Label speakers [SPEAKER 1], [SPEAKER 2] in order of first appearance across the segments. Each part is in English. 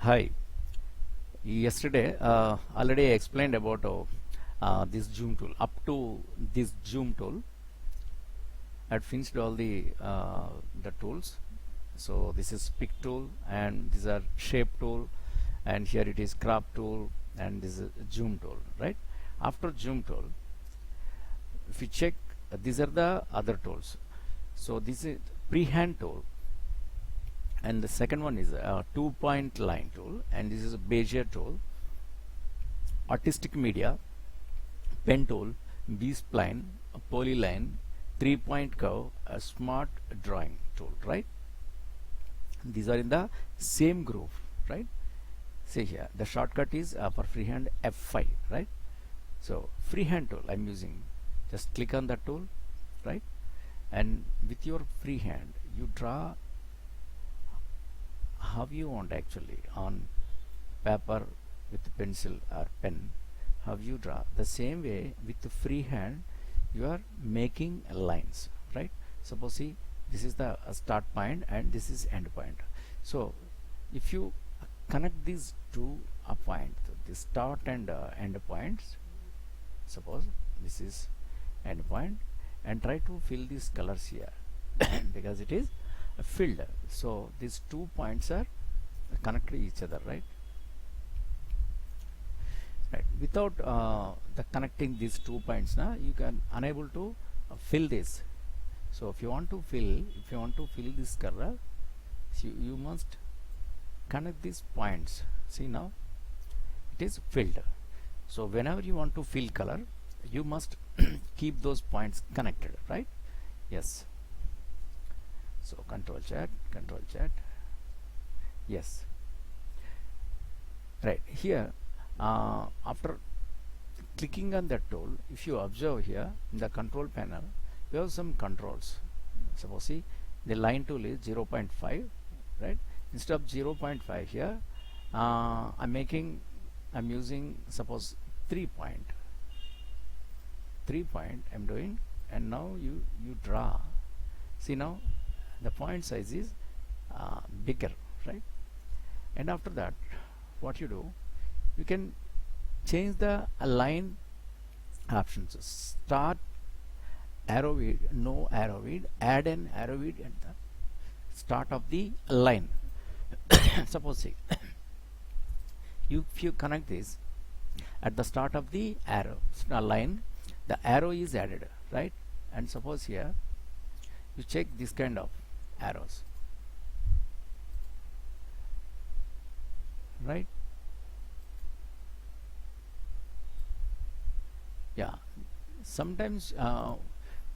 [SPEAKER 1] Hi. Yesterday, already I explained about this zoom tool. Up to this zoom tool, I had finished all the tools. So this is pick tool, and these are shape tool, and here it is crop tool, and this is zoom tool. Right? After zoom tool, if you check, these are the other tools. So this is freehand tool, and the second one is a 2-point line tool, and this is a Bezier tool, artistic media, pen tool, B-spline, a polyline, 3-point curve, a smart drawing tool. Right, these are in the same group. Right, see here the shortcut is for freehand F5. Right, so freehand tool I'm using, just click on that tool. Right, and with your freehand you draw how you want, actually, on paper with pencil or pen. How you draw the same way with the freehand you are making lines. Right, suppose, see, this is the start point and this is end point. So if you connect these two points, the start and end points, suppose this is end point, and try to fill these colors here because it is filled. So these 2 points are connected to each other. Right, without the connecting these 2 points, now you can unable to fill this. So if you want to fill this color, so you must connect these points. See, now it is filled. So whenever you want to fill color, you must keep those points connected. Right, yes. So control chat, yes. Right, here after clicking on that tool, if you observe here in the control panel, we have some controls. Suppose, see, the line tool is 0.5. Right, instead of 0.5 here, I'm using, suppose, 3 point I'm doing, and now you draw. See, now the point size is bigger. Right, and after that, what you do, you can change the line options. Start arrow width, no arrow width, add an arrow width at the start of the line. Suppose, see, if you connect this at the start of the arrow line, the arrow is added. Right, and suppose here you check this kind of arrows. Right, yeah, sometimes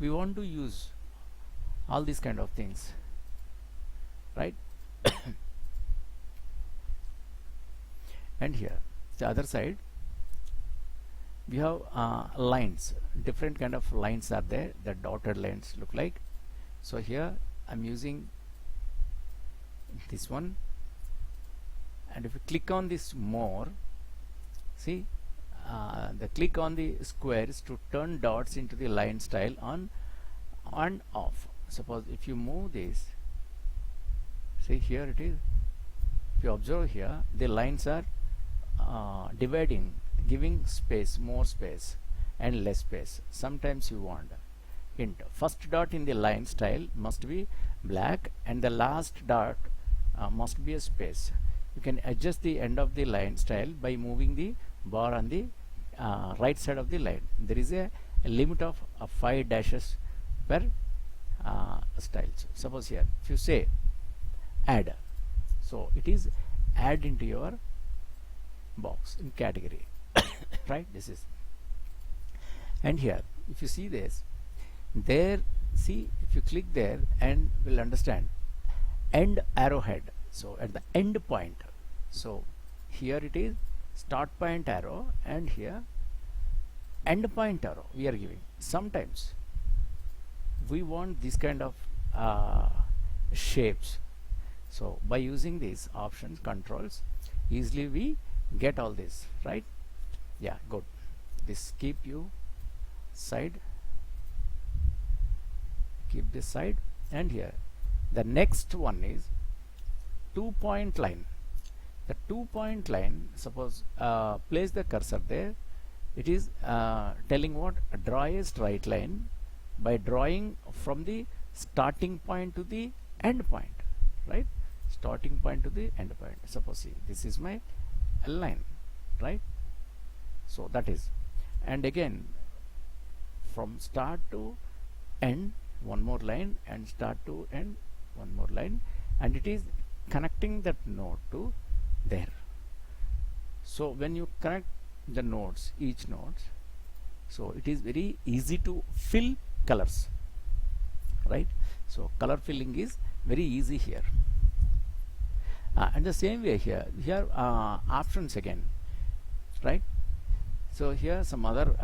[SPEAKER 1] we want to use all these kind of things. Right, and here the other side we have lines. Different kind of lines are there. The dotted lines look like. So here I'm using this one, and if you click on this more, see, the click on the squares to turn dots into the line style on off. Suppose if you move this, see, here it is. If you observe here, the lines are dividing, giving space, more space and less space. Sometimes you want hint, first dot in the line style must be black, and the last dot must be a space. You can adjust the end of the line style by moving the bar on the right side of the line. There is a limit of 5 dashes per styles. Suppose here if you say add, so it is add into your box in category. Right, this is, and here if you see this, there, see, if you click there and will understand end arrowhead. So at the end point, so here it is start point arrow, and here end point arrow we are giving. Sometimes we want this kind of shapes. So by using these options, controls, easily we get all this. Right, yeah, good. This keep you side, keep this side, and here the next one is 2-point line. the 2-point line, suppose place the cursor there, it is telling what, draw a straight line by drawing from the starting point to the end point, right? Starting point to the end point. Suppose see, this is my line, right? So that is, and again from start to end one more line, and start to end one more line, and it is connecting that node to there. So when you connect the nodes, each nodes, so it is very easy to fill colors, right? So color filling is very easy here. And the same way here options again, right? So here some other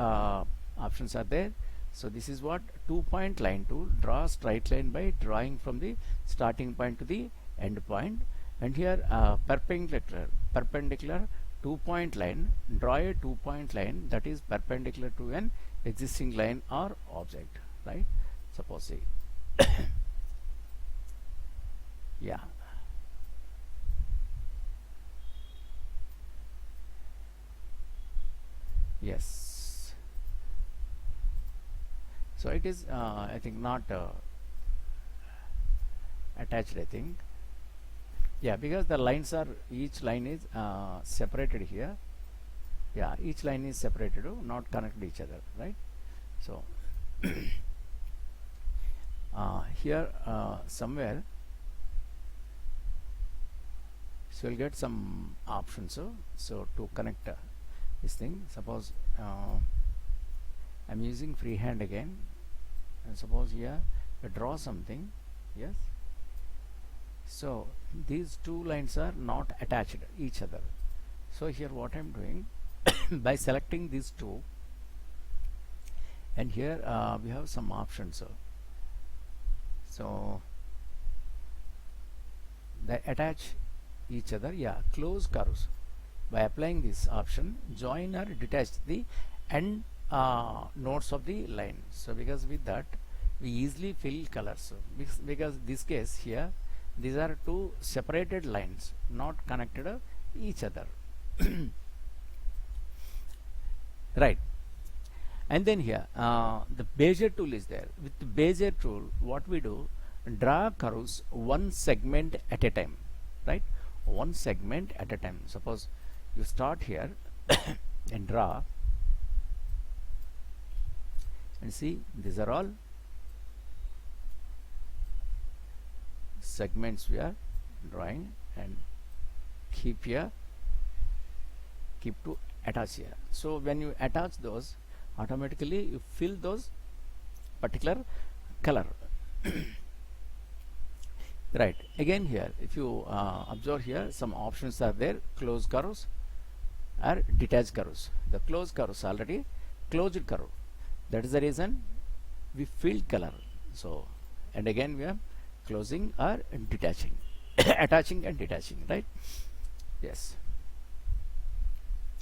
[SPEAKER 1] options are there. So this is what, 2-point line tool, draw straight line by drawing from the starting point to the end point. And here perpendicular 2-point line, draw a 2-point line that is perpendicular to an existing line or object, right? Suppose say yeah, yes. So it is I think not attached, I think. Yeah, because the lines are, each line is separated here. Yeah, each line is separated, not connected each other, right? So here somewhere, so you'll get some options. So to connect this thing, suppose I'm using freehand again, and suppose here I draw something, yes. So these two lines are not attached each other. So here what I'm doing, by selecting these two, and here we have some options. So they attach each other, yeah, close curves. By applying this option, join or detach the end nodes of the line. So because with that we easily fill colors, because this case here, these are two separated lines, not connected each other. Right. And then here the Bezier tool is there. With the Bezier tool, what we do, draw curves one segment at a time, right? One segment at a time. Suppose you start here and draw, and see, these are all segments we are drawing, and keep here, keep to attach here. So when you attach those, automatically you fill those particular color. Right. Again here, if you observe here, some options are there, close curves or detach curves. The close curves already closed curve, that is the reason we filled color. So, and again we are closing or detaching, attaching and detaching, right? Yes.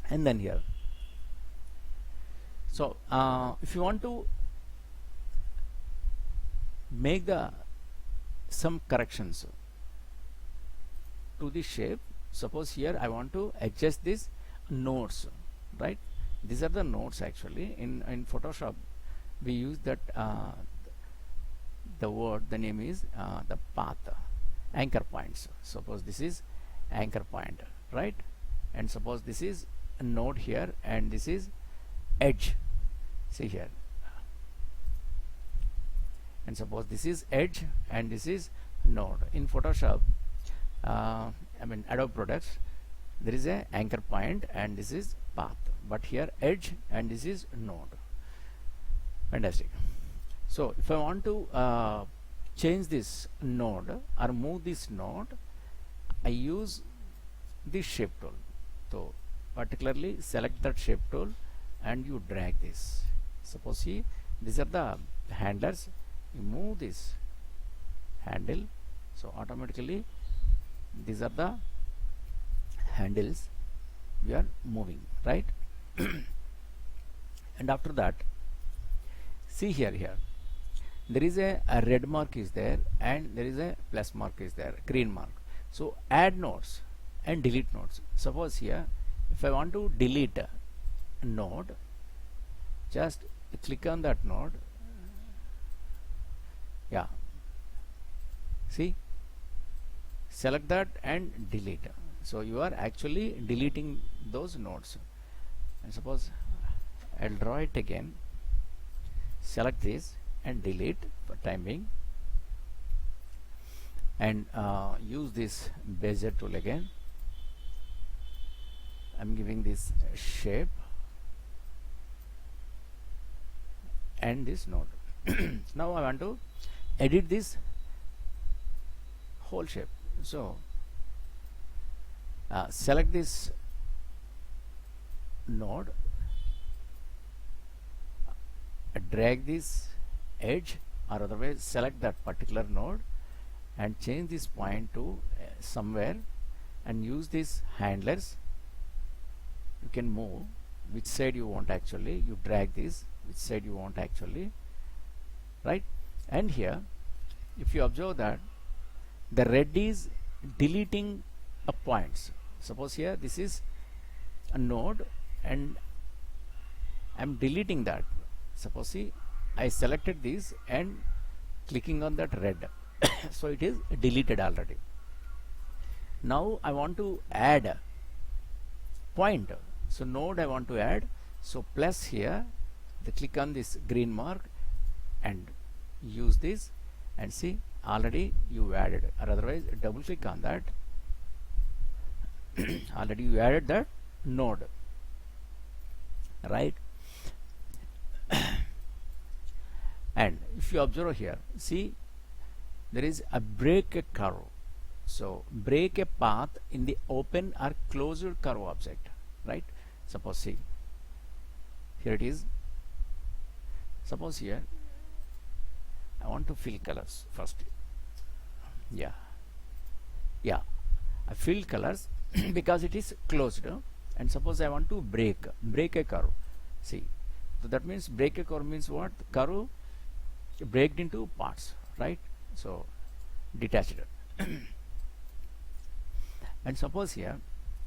[SPEAKER 1] And then here, so if you want to make the some corrections to the shape, suppose here I want to adjust this nodes, right? These are the nodes actually. In Photoshop we use that the word, the name is the path, anchor points. Suppose this is anchor point, right? And suppose this is a node here, and this is edge, see here. And suppose this is edge and this is node. In Photoshop, I mean Adobe products, there is a anchor point and this is path, but here edge and this is node. Fantastic. So if I want to change this node or move this node, I use this shape tool. So particularly select that shape tool and you drag this. Suppose see, these are the handlers. You move this handle, so automatically these are the handles we are moving, right? And after that, see here, there is a red mark is there and there is a plus mark is there, green mark. So add nodes, and delete nodes. Suppose here if I want to delete a node, just click on that node. Yeah, see, select that and delete. So you are actually deleting those nodes. And suppose I'll draw it again, select this and delete for time being, and use this Bezier tool again. I'm giving this shape and this node. Now I want to edit this whole shape. So select this node, drag this edge, or otherwise select that particular node and change this point to somewhere, and use these handlers. You can move which side you want, actually you drag this which side you want actually, right? And here if you observe that the red is deleting a points. Suppose here this is a node and I'm deleting that. Suppose, see, I selected this and clicking on that red so it is deleted already. Now I want to add point, so node I want to add, so plus here the click on this green mark and use this, and see, already you added, or otherwise double click on that. Already you added that node, right? And if you observe here, see, there is a break a curve. So break a path in the open or closed curve object, right? Suppose, see, here it is. Suppose here I want to fill colors first. Yeah, I fill colors because it is closed. And suppose I want to break a curve. See, so that means break a curve means what? Curve break into parts, right? So detached. And suppose here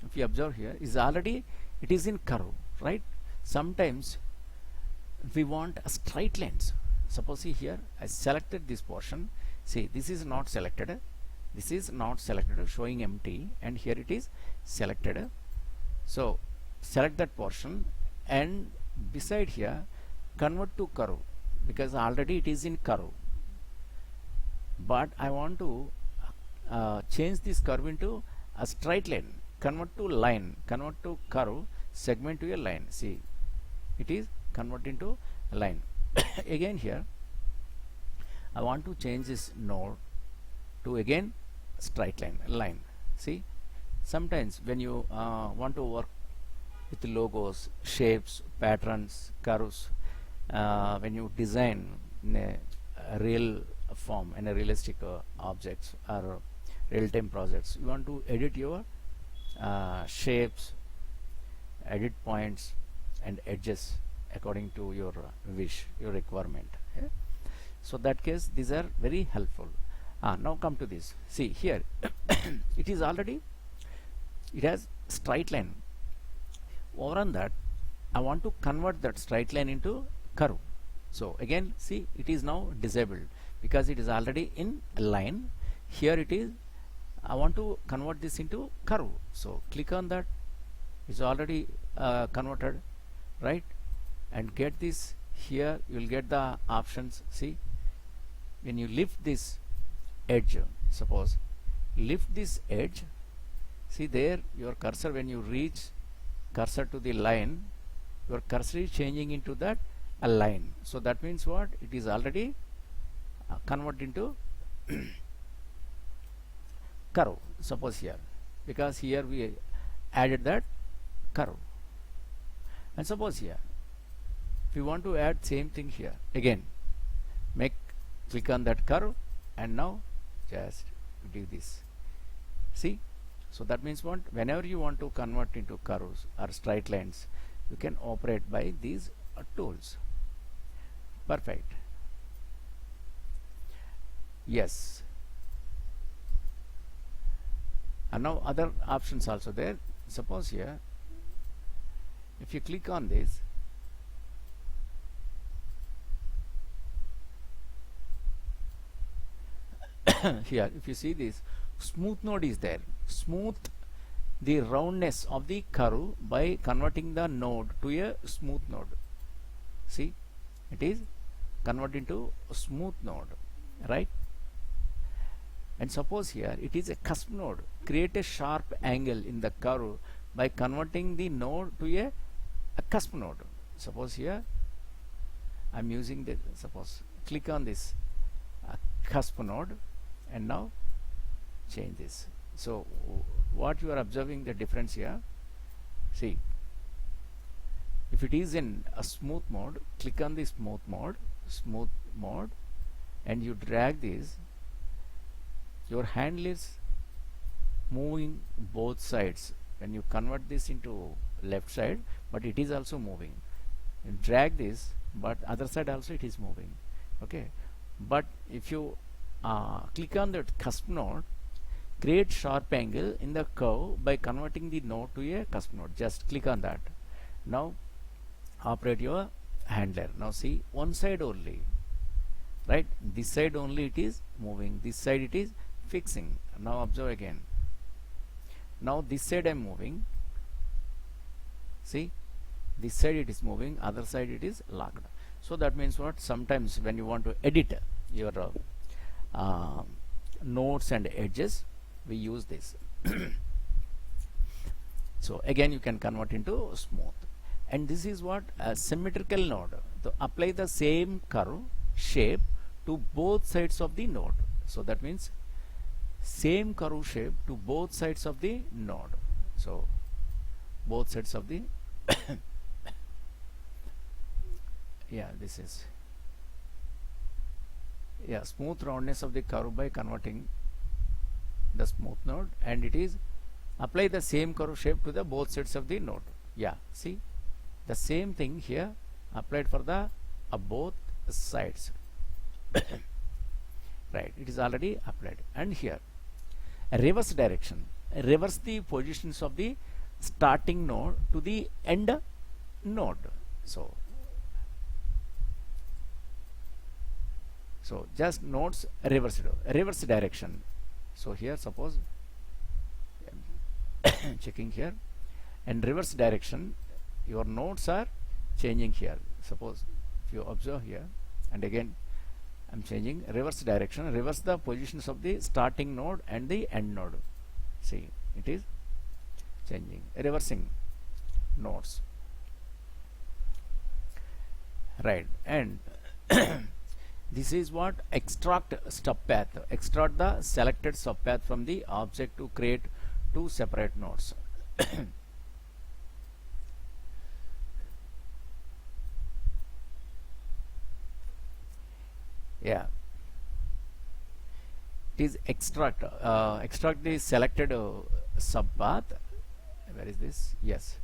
[SPEAKER 1] if you observe here is already it is in curve, right? Sometimes we want a straight lines. Suppose, see, here I selected this portion. See, this is not selected, this is not selected, showing empty, and here it is selected. So select that portion and beside here convert to curve, because already it is in curve, but I want to change this curve into a straight line. Convert to line, convert to curve, segment to a line. See, it is convert into a line. Again here I want to change this node to again straight line. See, sometimes when you want to work with logos, shapes, patterns, curves, when you design in a real form, in a realistic objects or real-time projects, you want to edit your shapes, edit points and edges according to your wish, your requirement. Yeah? So that case these are very helpful. Now come to this. See here it is already, it has straight line. Over on that I want to convert that straight line into curve. So again, see, it is now disabled because it is already in a line. Here it is, I want to convert this into curve. So click on that, it's already converted, right? And get this here, you will get the options. See, when you lift this edge, suppose lift this edge, see there your cursor, when you reach cursor to the line, your cursor is changing into that a line. So that means what? It is already converted into curve. Suppose here, because here we added that curve. And suppose here if we want to add same thing here, again click on that curve and now just do this. See, so that means what? Whenever you want to convert into curves or straight lines, you can operate by these tools. Perfect. Yes. And now other options also there. Suppose here, if you click on this, here if you see this, smooth node is there. Smooth the roundness of the curve by converting the node to a smooth node. See, it is converted to a smooth node, right? And suppose here it is a cusp node. Create a sharp angle in the curve by converting the node to a cusp node. Suppose here I'm using the, suppose click on this cusp node, and now change this. So what you are observing the difference here, see, if it is in a smooth mode, click on the smooth mode, and you drag this, your handle is moving both sides. When you convert this into left side, but it is also moving. You drag this, but other side also it is moving. Okay, but if you click on the cusp node, create sharp angle in the curve by converting the node to a cusp node. Just click on that. Now operate your handler. Now see, one side only, right? This side only it is moving, this side it is fixing. Now observe again. Now this side I am moving. See, this side it is moving, other side it is locked. So that means what? Sometimes when you want to edit your nodes and edges, we use this. So again you can convert into smooth. And this is what? A symmetrical node. To apply the same curve shape to both sides of the node. So that means same curve shape to both sides of the node. So both sides of the yeah, this is, yeah, smooth roundness of the curve by converting the smooth node, and it is apply the same curve shape to the both sides of the node. Yeah, see, the same thing here applied for the both sides. Right, it is already applied. And here reverse direction, reverse the positions of the starting node to the end node. So just nodes reverse direction. So here suppose checking here, and reverse direction, your nodes are changing here. Suppose if you observe here, and again I'm changing reverse direction, reverse the positions of the starting node and the end node. See, it is changing, reversing nodes, right? And this is what? Extract subpath. Extract the selected subpath from the object to create two separate nodes. Yeah, it is extract the selected subpath. Where is this? Yes,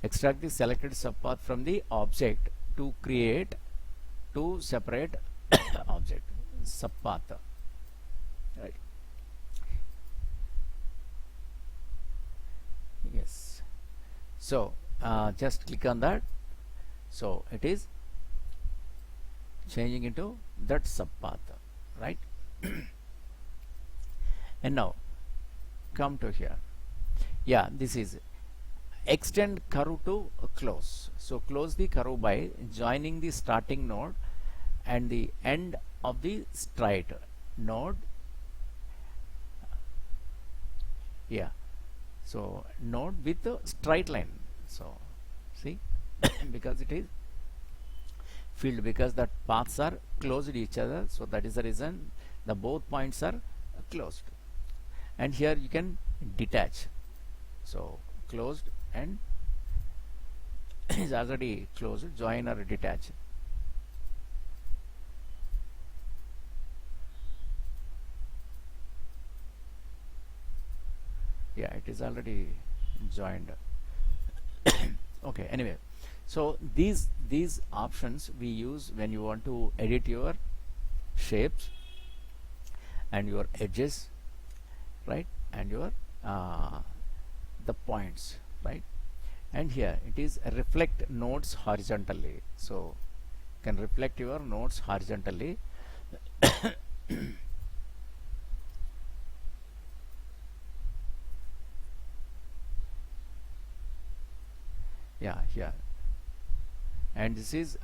[SPEAKER 1] extract the selected subpath from the object to create two separate object subpath, right? Yes, so just click on that. So it is changing into that subpath, right? And now come to here. Yeah, this is extend curve to close. So close the curve by joining the starting node and the end of the straight node. Yeah, so node with a straight line. So see, because it is filled, because the paths are closed to each other, so that is the reason the both points are closed. And here you can detach. So closed and is already closed, join or detach. Yeah, it is already joined. Okay, anyway, so these options we use when you want to edit your shapes and your edges, right? and your the points, right? And here it is reflect nodes horizontally, so can reflect your nodes horizontally. Yeah, here, and this is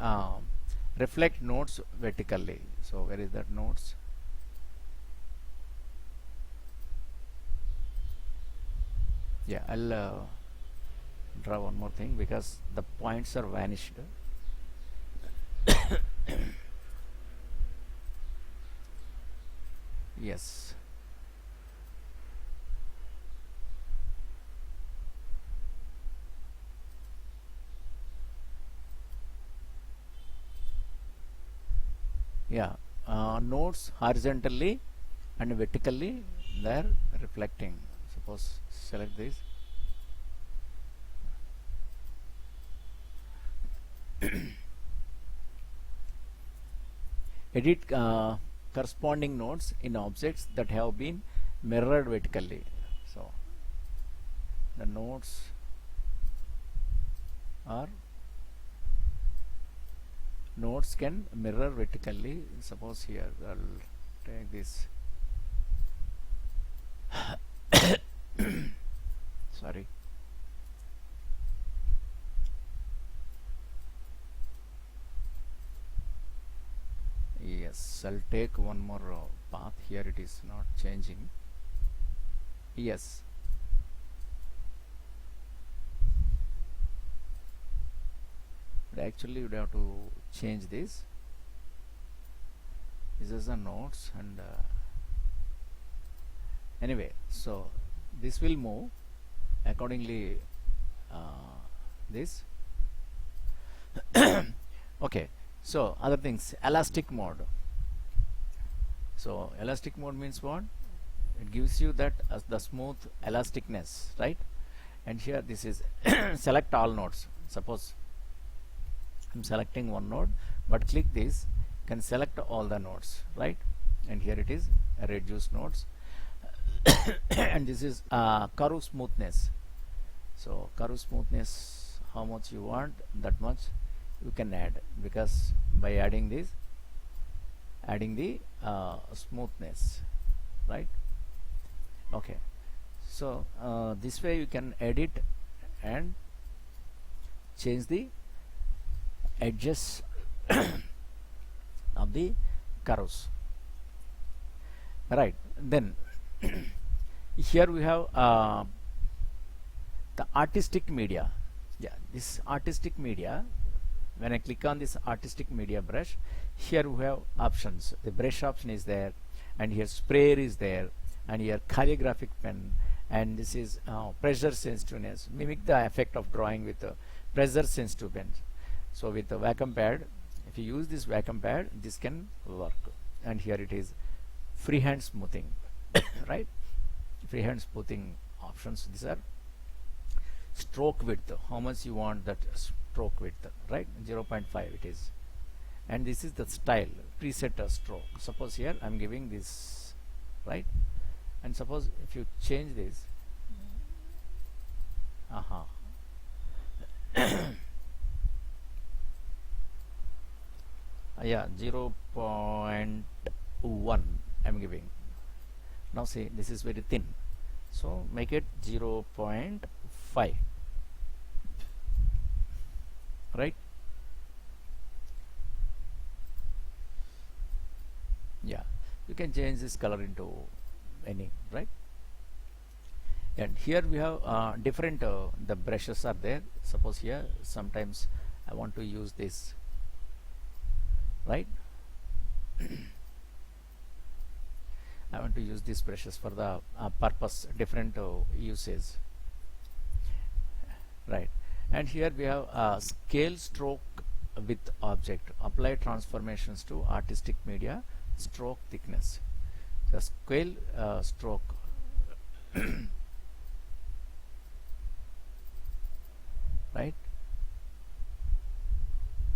[SPEAKER 1] reflect nodes vertically. So where is that nodes? Yeah, I'll draw one more thing because the points are vanished. Yes. Yeah, nodes horizontally and vertically they're reflecting. Suppose select this. Edit corresponding nodes in objects that have been mirrored vertically. So the nodes are nodes can mirror vertically. Suppose here I'll take this. Sorry. Yes, I'll take one more path. Here it is not changing. Yes. But actually you would have to change this. This is the nodes, and anyway, so this will move accordingly. This. Okay. So other things, elastic mode. So elastic mode means what? It gives you that as the smooth elasticness, right? And here this is select all nodes. Suppose I'm selecting one node, but click this, can select all the nodes, right? And here it is reduce nodes. And this is curve smoothness. So curve smoothness, how much you want, that much you can add, because by adding this, adding the smoothness, right? Okay, so this way you can edit and change the edges of the curves, right? Then here we have the artistic media. Yeah, this artistic media, when I click on this artistic media brush, here we have options. The brush option is there, and here sprayer is there, and here calligraphic pen, and this is pressure sensitiveness, mimic the effect of drawing with a pressure sensitive pen. So with the vacuum pad, if you use this vacuum pad, this can work. And here it is freehand smoothing. Right, freehand smoothing options. These are stroke width, how much you want that stroke width, right? 0.5 it is. And this is the style, preset a stroke. Suppose here I'm giving this, right? And suppose if you change this, yeah, 0.1 I'm giving. Now see, this is very thin, so make it 0.5, right? Yeah, you can change this color into any, right? And here we have different the brushes are there. Suppose here sometimes I want to use this, right? I want to use these brushes for the purpose, different uses, right? And here we have scale stroke with object, apply transformations to artistic media, stroke thickness. The scale stroke right?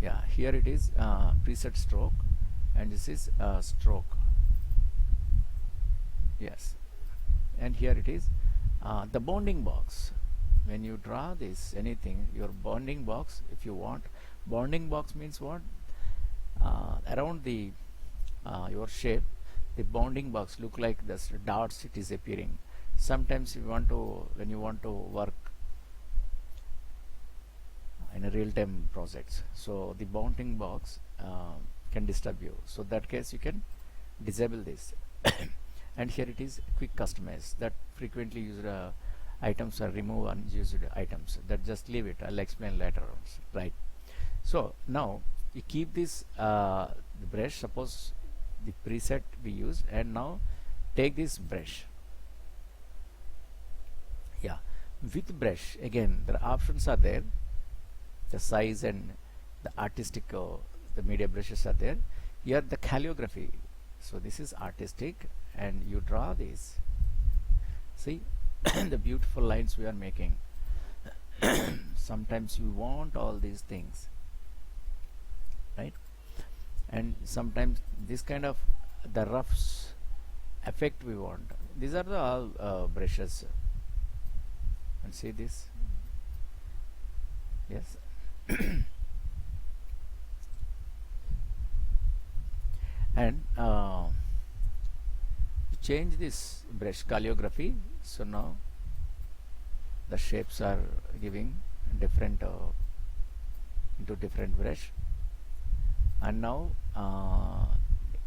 [SPEAKER 1] Yeah, here it is preset stroke, and this is stroke. Yes, and here it is the bounding box. When you draw this anything, your bounding box, if you want, bounding box means what? Around the your shape, the bounding box look like this dots it is appearing. Sometimes you want to, when you want to work in a real-time projects, so the bounding box can disturb you, so that case you can disable this. And here it is quick customize, that frequently used items are remove unused items, that just leave it, I'll explain later on, right? So now you keep this the brush, suppose the preset we used, and now take this brush. Yeah, with brush again the options are there, the size and the artistic the media brushes are there. Here the calligraphy, so this is artistic, and you draw this, see the beautiful lines we are making. Sometimes you want all these things, right? And sometimes this kind of the roughs effect we want. These are the all brushes, and see this, yes. And change this brush calligraphy, so now the shapes are giving different into different brush. And now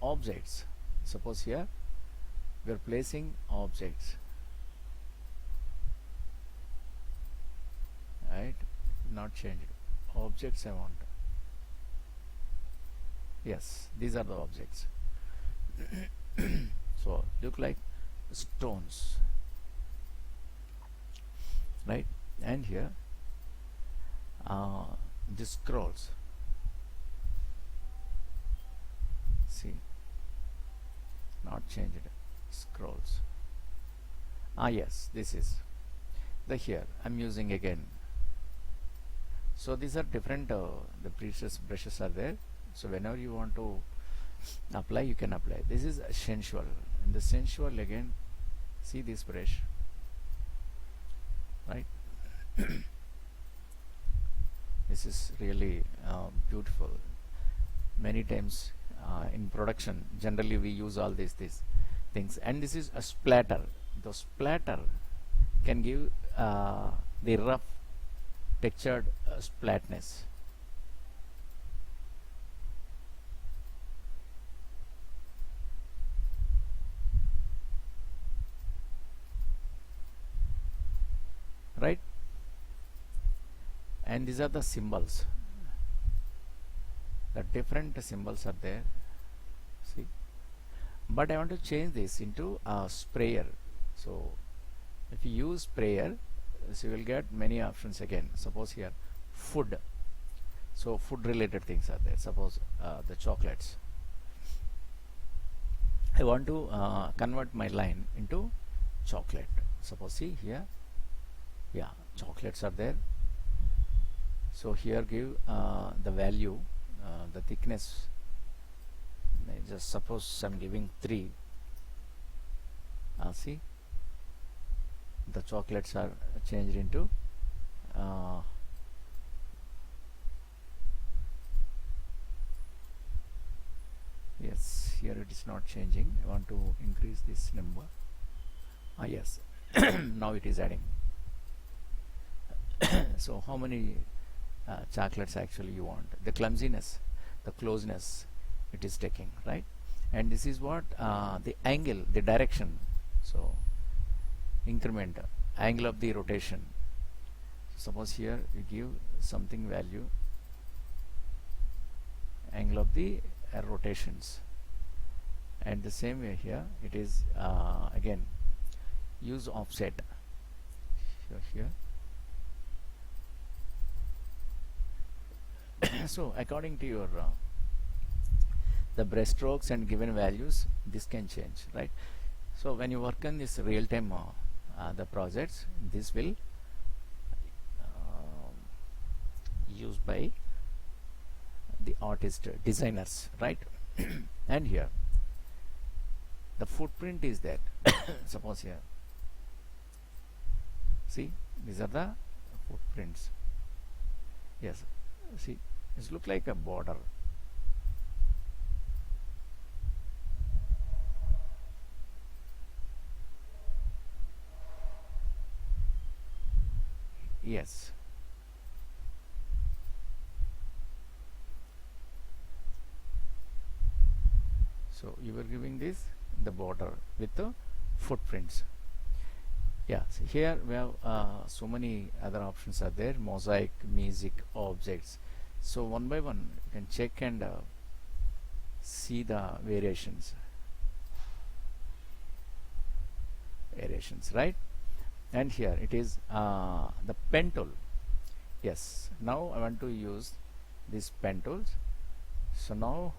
[SPEAKER 1] objects, suppose here we are placing objects, right? Not changed objects I want, yes, these are the objects. So look like stones, right? And here the scrolls, see, not changed, scrolls, yes, this is the, here I'm using again. So these are different the previous brushes are there, so whenever you want to apply you can apply. This is sensual, in the sensual again, see this brush, right? This is really beautiful. Many times in production generally we use all these things. And this is a splatter. The splatter can give the rough textured splatness. Right? And these are the symbols. The different symbols are there. See? But I want to change this into a sprayer. So if you use sprayer, so you will get many options again. Suppose here food. So food related things are there. Suppose the chocolates. I want to convert my line into chocolate. Suppose see here, yeah, chocolates are there. So here give the value, the thickness. Just suppose I'm giving 3. See, the chocolates are changed into yes, here it is not changing. I want to increase this number. Yes, now it is adding. So how many chocolates actually you want? The clumsiness, the closeness it is taking, right? And this is what the angle, the direction. So increment angle of the rotation. Suppose here you give something value, angle of the rotations, and the same way here it is again use offset. So here so according to your the brush strokes and given values, this can change, right? So when you work on this real-time the projects, this will used by the artist designers, right? And here the footprint is that suppose here See, these are the footprints. Yes, see, it looks like a border. Yes. So you were giving this the border with the footprints. Yeah, so here we have so many other options are there: mosaic, music, objects. So one by one you can check and see the variations, right? And here it is the pen tool. Yes, now I want to use these pen tools. So now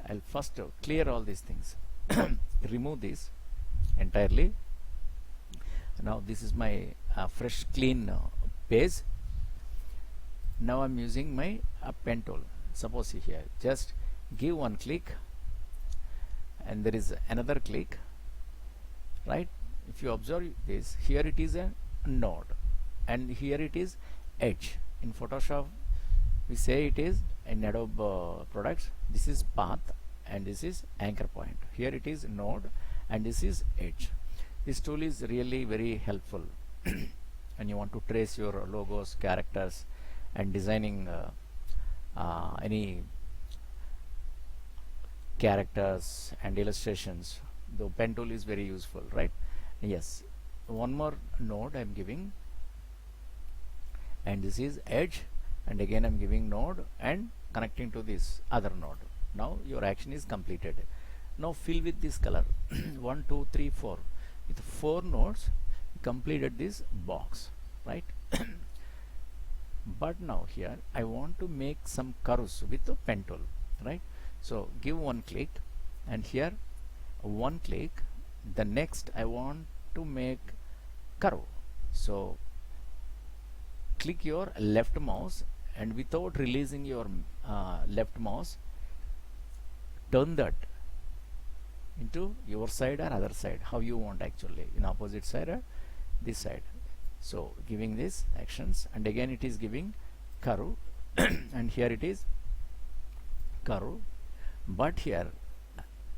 [SPEAKER 1] I'll first clear all these things, remove this entirely. Now this is my fresh clean page. Now I'm using my pen tool. Suppose here just give one click and there is another click, right? If you observe this, here it is a node and here it is edge. In Photoshop we say it is in Adobe products, this is path and this is anchor point. Here it is node and this is edge. This tool is really very helpful when you want to trace your logos, characters and designing any characters and illustrations. The pen tool is very useful, right? Yes, one more node I'm giving and this is edge, and again I'm giving node and connecting to this other node. Now your action is completed. Now fill with this color 1 2 3 4. With 4 nodes completed this box, right? But now here I want to make some curves with the pen tool, right? So give one click and here one click. The next I want to make curve. So click your left mouse and without releasing your left mouse, turn that into your side or other side, how you want actually, in opposite side or this side. So giving this actions and again it is giving curve and here it is curve, but here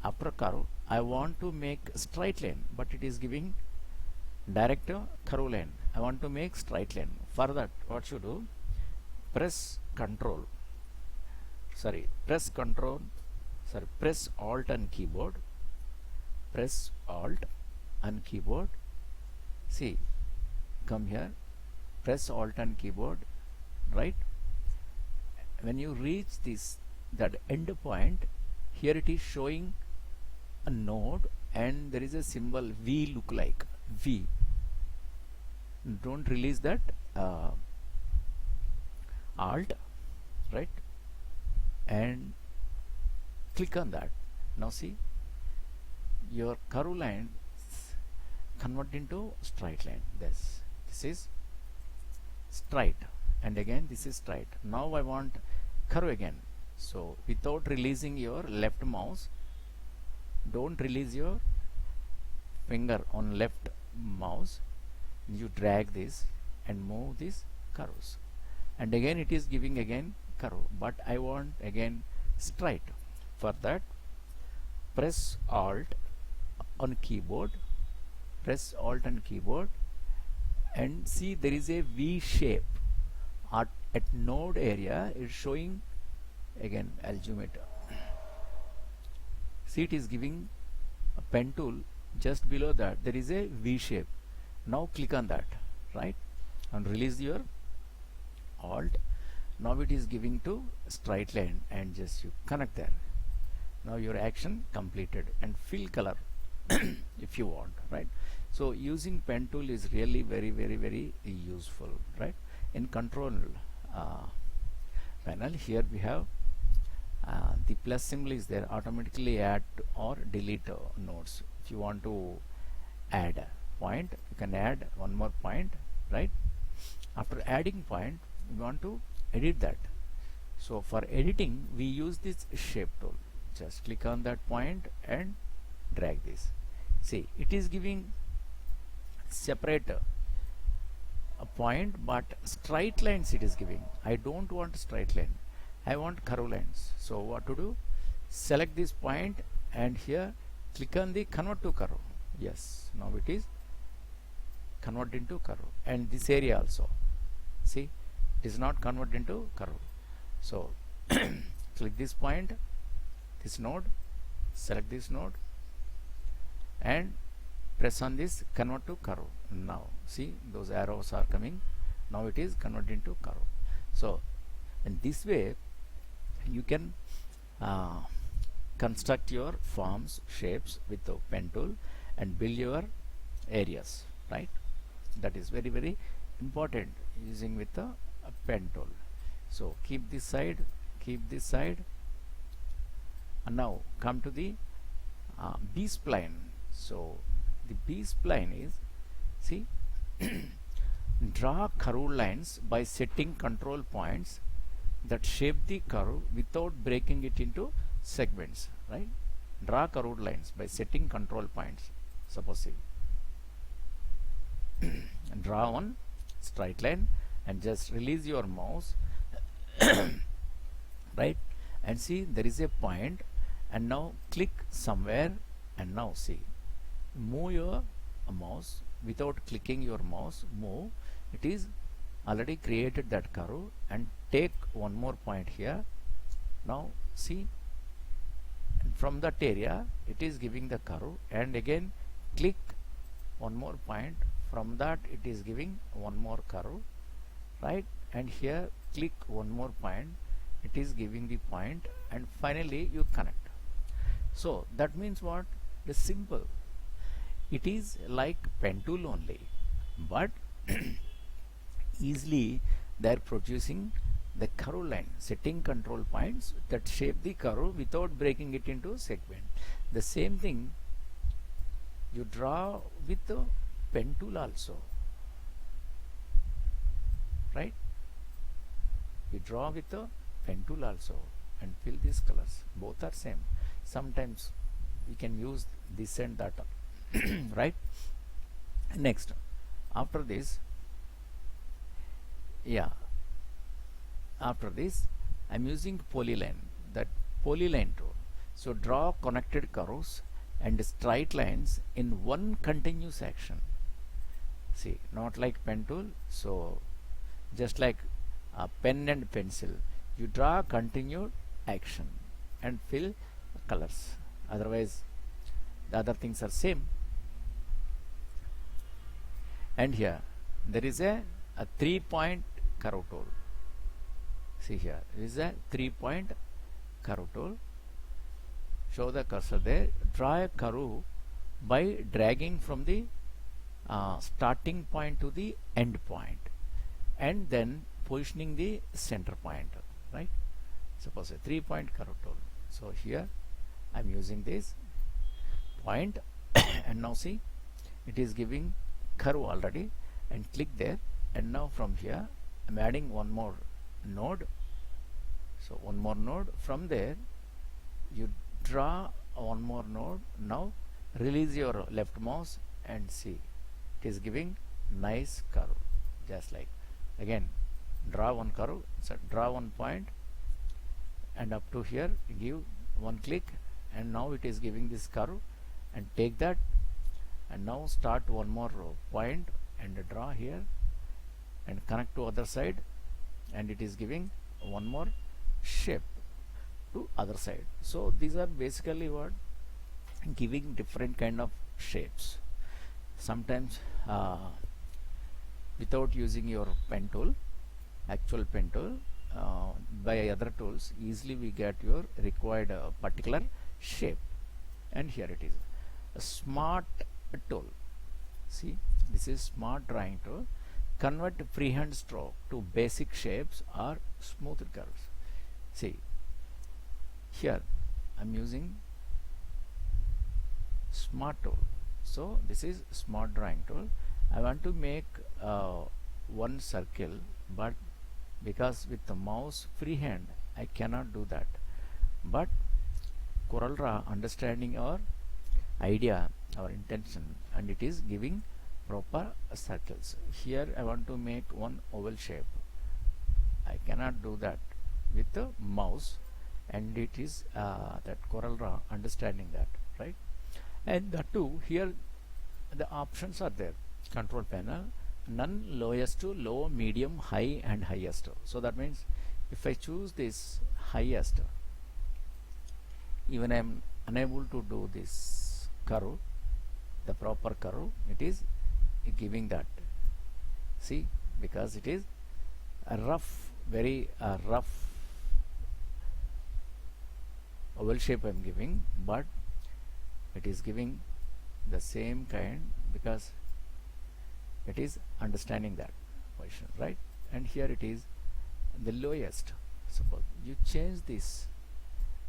[SPEAKER 1] after curve I want to make straight line, but it is giving direct curve line. I want to make straight line. For that what you do, press alt on keyboard, press alt on keyboard. See, come here, press alt on keyboard, right? When you reach this that end point, here it is showing a node and there is a symbol V, look like V. Don't release that alt, right? And click on that. Now see, your curve line convert into straight line. This is straight and again this is straight. Now I want curve again. So without releasing your left mouse, don't release your finger on left mouse, you drag this and move these curves and again it is giving again curve, but I want again straight. For that press alt on keyboard, press alt on keyboard and see there is a V shape at node area. It's showing again, I'll zoom it. See, it is giving a pen tool just below that there is a V shape. Now click on that, right, and release your alt. Now it is giving to straight line and just you connect there. Now your action completed and fill color if you want, right? So using pen tool is really very useful, right? In control panel here we have the plus symbol is there, automatically add or delete nodes. If you want to add a point, you can add one more point, right? After adding point, we want to edit that. So for editing we use this shape tool. Just click on that point and drag this. See, it is giving separate a point, but straight lines it is giving. I don't want straight line, I want curve lines. So what to do? Select this point and here click on the convert to curve. Yes, now it is convert into curve. And this area also, see, it is not convert into curve. So click this point, this node, select this node and press on this convert to curve. Now see, those arrows are coming. Now it is converted into curve. So in this way you can construct your forms, shapes with the pen tool and build your areas, right? That is very, very important using with the pen tool. So keep this side, keep this side, and now come to the B-spline. So the B-spline is, see, draw curved lines by setting control points that shape the curve without breaking it into segments, right? Draw curved lines by setting control points. Suppose see, draw one straight line and just release your mouse right, and see there is a point, and now click somewhere, and now see, move your mouse without clicking your mouse, move, it is already created that curve, and take one more point here. Now see, and from that area it is giving the curve, and again click one more point, from that it is giving one more curve, right, and here click one more point, it is giving the point, and finally you connect. So that means what? It is simple. It is like pen tool only, but easily they are producing the curve line, setting control points that shape the curve without breaking it into segment. The same thing you draw with the pen tool also, right? You draw with the pen tool also and fill these colors, both are same. Sometimes we can use this and that right. Next, after this, yeah, after this I'm using polyline, that polyline tool. So draw connected curves and straight lines in one continuous action. See, not like pen tool. So just like pen and pencil, you draw continued action and fill colors, otherwise the other things are same. And here there is a 3-point curve tool. See, here there is a 3-point curve tool. Show the cursor there. Draw a curve by dragging from the starting point to the end point, and then positioning the center point, right? Suppose a 3-point curve tool. So here I'm using this point and now see, it is giving curve already, and click there, and now from here I'm adding one more node. So one more node, from there you draw one more node. Now release your left mouse and see, it is giving nice curve. Just like, again draw one curve, so draw one point, and up to here give one click, and now it is giving this curve, and take that, and now start one more point and draw here and connect to other side, and it is giving one more shape to other side. So these are basically what, giving different kind of shapes. Sometimes without using your pen tool, actual pen tool, by other tools, easily we get your required particular shape. And here it is a smart tool. See, this is smart drawing tool. Convert freehand stroke to basic shapes or smooth curves. See, here I'm using smart tool. So this is smart drawing tool. I want to make one circle, but because with the mouse freehand I cannot do that. But CorelDRAW understanding our idea, our intention, and it is giving proper circles. Here I want to make one oval shape. I cannot do that with the mouse, and it is that CorelDRAW understanding that, right? And the two here, the options are there. Control panel, none, lowest to low, medium, high, and highest. So that means if I choose this highest, even I am unable to do this curve, the proper curve, it is giving that. See, because it is a rough, very rough oval shape I am giving, but it is giving the same kind because it is understanding that position, right? And here it is the lowest. Suppose you change this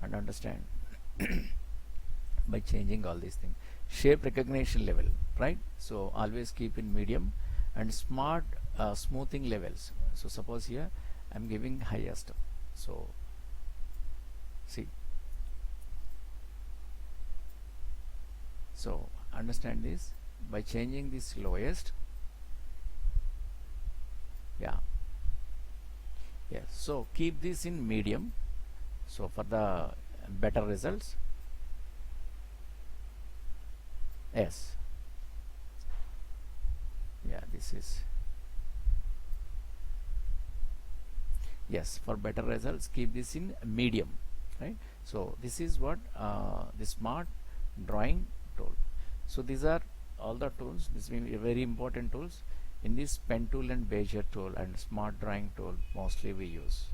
[SPEAKER 1] and understand by changing all these things. Shape recognition level, right? So always keep in medium, and smart smoothing levels. So suppose here I'm giving highest. So see, so understand this by changing this lowest. Yeah, yes. So keep this in medium, so for the better results. Yes, yeah, this is, yes, for better results keep this in medium, right? So this is what the smart drawing tool. So these are all the tools. This is very important tools. In this pen tool and Bezier tool and smart drawing tool mostly we use,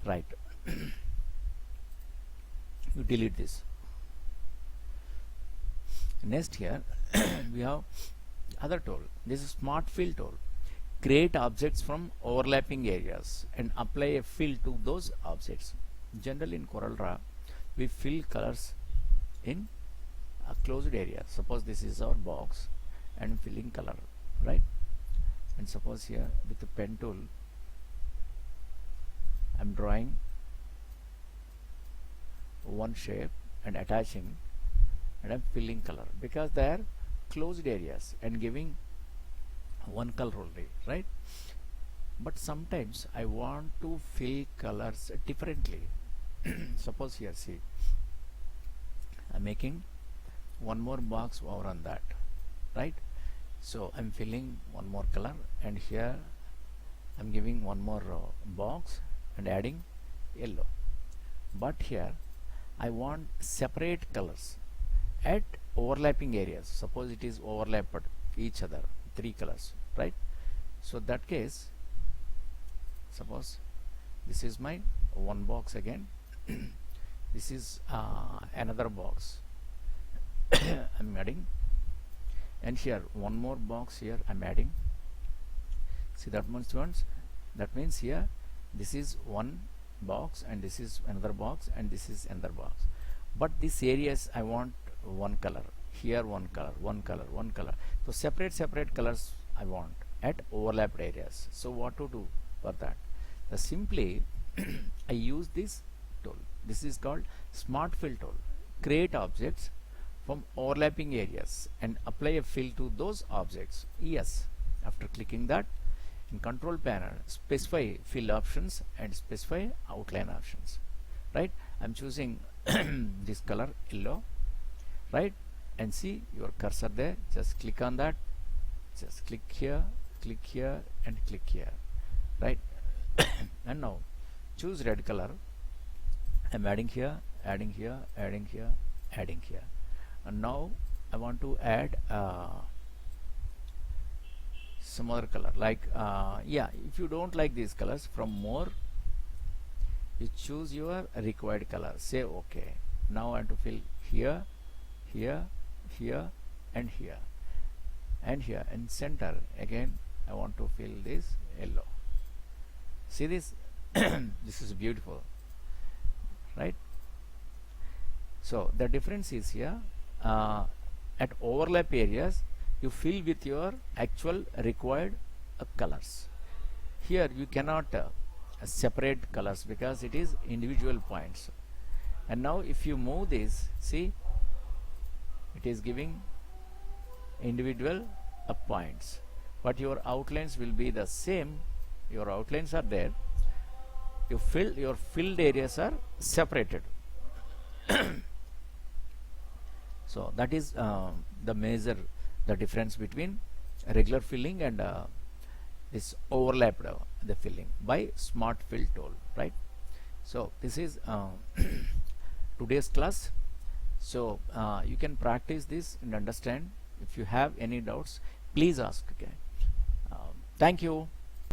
[SPEAKER 1] right? You delete this. Next here we have other tool. This is smart fill tool. Create objects from overlapping areas and apply a fill to those objects. Generally in CorelDRAW we fill colors in a closed area. Suppose this is our box and filling color, right? And suppose here with the pen tool I'm drawing one shape and attaching, and I'm filling color because they are closed areas and giving one color only, right? But sometimes I want to fill colors differently. Suppose here, see, I'm making one more box over on that, right? So I'm filling one more color, and here I'm giving one more box and adding yellow. But here I want separate colors at overlapping areas. Suppose it is overlapped each other, three colors, right? So that case, suppose this is my one box again. This is another box I'm adding, and here one more box here I'm adding. See that means students, that means here this is one box and this is another box and this is another box, but these areas I want one color, here one color, one color, one color. So separate colors I want at overlapped areas. So what to do for that? Simply I use this tool. This is called smart fill tool. Create objects from overlapping areas and apply a fill to those objects. Yes, after clicking that, in control panel specify fill options and specify outline options, right? I'm choosing this color yellow, right? And see your cursor there, just click on that, just click here and click here, right? And now choose red color. I'm adding here, adding here, adding here, adding here. And now I want to add some other color, like yeah, if you don't like these colors, from more you choose your required color, say okay. Now I want to fill here, here, here, and here, and here, and center again I want to fill this yellow. See this? This is beautiful, right? So the difference is here, at overlap areas you fill with your actual required colors. Here you cannot separate colors because it is individual points. And now if you move this, see, it is giving individual points, but your outlines will be the same. Your outlines are there, your filled areas are separated. So that is the difference between regular filling and this overlapped the filling by Smart Fill tool, right? So this is today's class. So you can practice this and understand. If you have any doubts, please ask. Okay. Thank you.